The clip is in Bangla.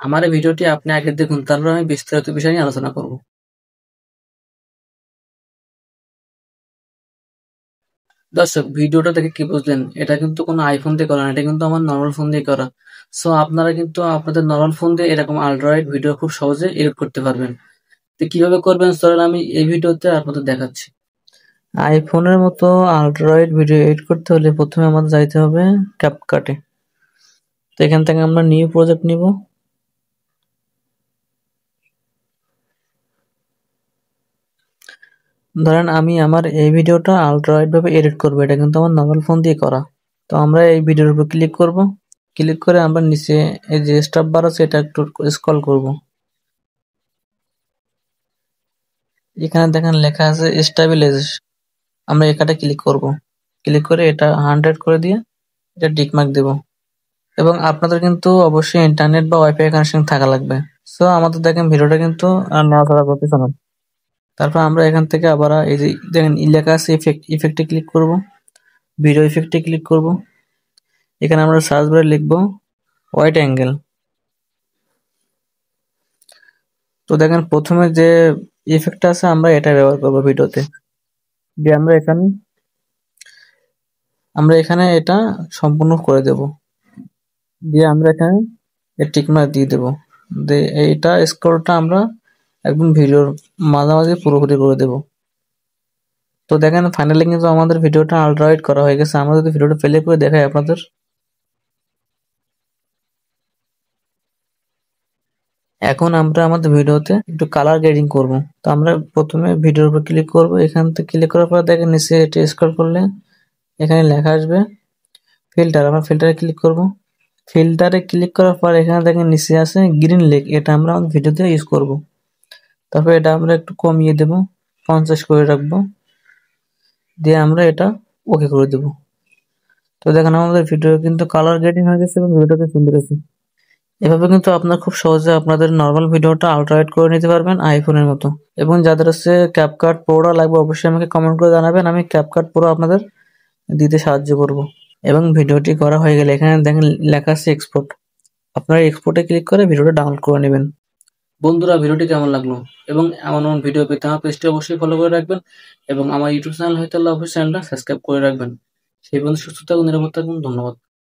আমার এই ভিডিওটি আপনি আগে দেখুন, তারপর আমি বিস্তারিত বিষয় নিয়ে আলোচনা করব। দর্শক, ভিডিওটা দেখে কি বুঝলেন? এটা কিন্তু কোনো আইফোন দিয়ে করা না, এটা কিন্তু আমার নর্মাল ফোন দিয়ে করা। সো আপনারা কিন্তু আপনাদের নর্মাল ফোন দিয়ে এরকম আল্ট্রাওয়াইড ভিডিও খুব সহজে এডিট করতে পারবেন। তো কিভাবে করবেন চলেন আমি এই ভিডিওতে আপনাদের দেখাচ্ছি। আইফোনের মতো আল্ট্রাওয়াইড ভিডিও এডিট করতে হলে প্রথমে আমাদের যাইতে হবে ক্যাপকাটে। তো এখান থেকে আমরা নিউ প্রজেক্ট নিব। ধরেন আমি আমার এই ভিডিওটা আল্ট্রাওয়াইড ভাবে এডিট করবো, এটা কিন্তু আমার নর্মাল ফোন দিয়ে করা। তো আমরা এই ভিডিওর উপর ক্লিক করব। ক্লিক করে আমরা নিচে এই যে স্টপ বার আছে এটা একটু স্ক্রল করব। এখানে দেখেন লেখা আছে স্টেবিলাইজ, আমরা এখানে ক্লিক করব। ক্লিক করে এটা 100 করে দিয়ে এটা টিক মার্ক দেব। এবং আপনাদের কিন্তু অবশ্যই ইন্টারনেট বা ওয়াইফাই কানেকশন থাকা লাগবে। সো আমাদের দেখেন ভিডিওটা কিন্তু নেওয়া ধরা করতেছে না। তারপর আমরা এখান থেকে আবার এই যে দেখেন লেখা আছে ইফেক্ট, ইফেক্টে ক্লিক করব। ভিডিও ইফেক্টে ক্লিক করব। এখানে আমরা সার্চ বারে লিখব হোয়াইট অ্যাঙ্গেল। তো দেখেন প্রথমে যে ইফেক্টটা আছে আমরা এটা ব্যবহার করব ভিডিওতে। দিয়ে আমরা এখানে এটা সম্পূর্ণ করে দেব। দিয়ে আমরা এখানে টিক মার্ক দিয়ে দেব। দিয়ে এইটা স্ক্রলটা আমরা একদম ভিডিওর মাঝামাঝি পুরোপুরি করে দেব। তো দেখেন ফাইনালি কিন্তু আমাদের ভিডিওটা আল্ট্রাওয়াইড করা হয়ে গেছে। আমরা যদি ভিডিওটা প্লে করে দেখাই আপনাদের, এখন আমরা আমাদের ভিডিওতে একটু কালার গ্রেডিং করব। তো আমরা প্রথমে ভিডিওর উপর ক্লিক করব। এখান থেকে ক্লিক করার পর দেখেন নিচে এটা স্ক্রল করলে এখানে লেখা আসবে ফিল্টার, আমরা ফিল্টারে ক্লিক করব। ফিল্টারে ক্লিক করার পর এখানে দেখেন নিচে আছে গ্রিন লেক, এটা আমরা আমাদের ভিডিওতে ইউজ করব। তারপর এটা আমরা একটু কমিয়ে দেব, 50 করে রাখবো। দিয়ে আমরা এটা ওকে করে দেব। তো দেখেন আমাদের ভিডিও কিন্তু কালার গ্রেডিং হয়ে গেছে এবং ভিডিওটা সুন্দর আছে। এভাবে কিন্তু আপনারা খুব সহজে আপনাদের নরমাল ভিডিওটা আল্ট্রাওয়াইড করে নিতে পারবেন আইফোনের মতো। এবং যাদের হচ্ছে ক্যাপকাট প্রোটা লাগবে অবশ্যই আমাকে কমেন্ট করে জানাবেন, আমি ক্যাপকাট প্রো আপনাদের দিতে সাহায্য করব। এবং ভিডিওটি করা হয়ে গেলে এখানে দেখেন লেখা আছে এক্সপোর্ট, আপনারা এক্সপোর্টে ক্লিক করে ভিডিওটা ডাউনলোড করে নেবেন। বন্ধুরা, ভিডিওটি কেমন লাগলো? এবং এমন এমন ভিডিও পেতে আমার পেজটি অবশ্যই ফলো করে রাখবেন এবং আমার ইউটিউব চ্যানেল হয়তো অবশ্যই চ্যানেলটা সাবস্ক্রাইব করে রাখবেন। সেই পর্যন্ত সুস্থ থাকুন, নিরাপদ থাকুন, ধন্যবাদ।